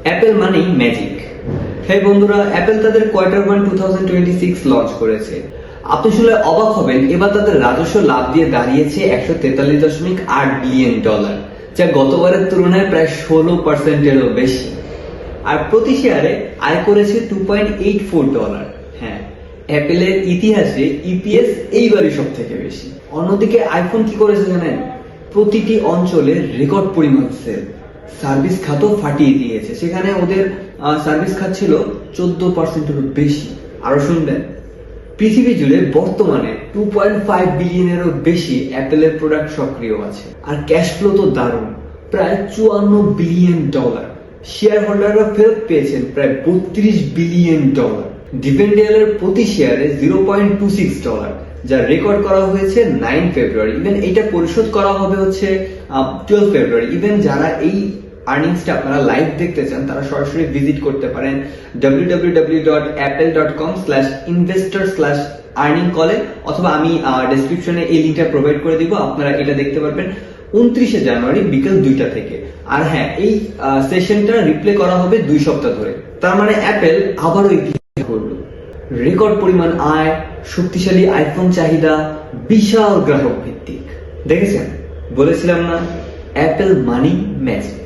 Apple মানেই magic. হ্যাঁ বন্ধুরা, অ্যাপেল তাদের কোয়ার্টার 1 2026 লঞ্চ করেছে। আপনি শুনলে অবাক হবেন, এবার তাদের রাজস্ব লাভ দিয়ে দাঁড়িয়েছে $143.8 বিলিয়ন, যা গতবারের তুলনায় প্রায় 16%-এরও বেশি। আর প্রতি শেয়ারে আয় করেছে $2.84। হ্যাঁ, অ্যাপেলের ইতিহাসে ইপিএস এইবারই সব থেকে বেশি। অন্যদিকে আইফোন কি করেছে জানেন? প্রতিটি অঞ্চলে রেকর্ড পরিমাণ সেল। সার্ভিস খাতও ফাটিয়ে দিয়েছে, সেখানে ওদের সার্ভিস খাত ছিল 14%-এরও বেশি। আরো শুনবেন, পৃথিবী জুড়ে বর্তমানে 2.5 বিলিয়নেরও বেশি অ্যাপেলের প্রোডাক্ট সক্রিয় আছে। আর ক্যাশ ফ্লো তো দারুণ, প্রায় $54 বিলিয়ন। শেয়ার হোল্ডাররা ফেরত পেয়েছেন প্রায় $32 বিলিয়ন। ডিভিডেন্ডের প্রতি শেয়ারে $0.26, যা রেকর্ড করা হয়েছে 9 ফেব্রুয়ারি। ইভেন এটা পরিশোধ করা হবে হচ্ছে 12 ফেব্রুয়ারি। ইভেন যারা এই আর্নিংসটা আপনারা লাইভ দেখতে চান, তারা সরাসরি ভিজিট করতে পারেন www.apple.com/investor/earning কলে, অথবা আমি ডেসক্রিপশনে এই লিঙ্কটা প্রোভাইড করে দিব। আপনারা এটা দেখতে পারবেন 29 জানুয়ারি বিকেল 2টা থেকে। আর হ্যাঁ, এই সেশনটা রিপ্লে করা হবে 2 সপ্তাহ ধরে। তার মানে অ্যাপেল আবারও ইতিহাস করলো। রেকর্ড পরিমাণ আয়, শক্তিশালী আইফোন চাহিদা, বিশাল গ্রাহক ভিত্তিক। দেখেছেন, বলেছিলাম না, অ্যাপেল মানি ম্যাজিক।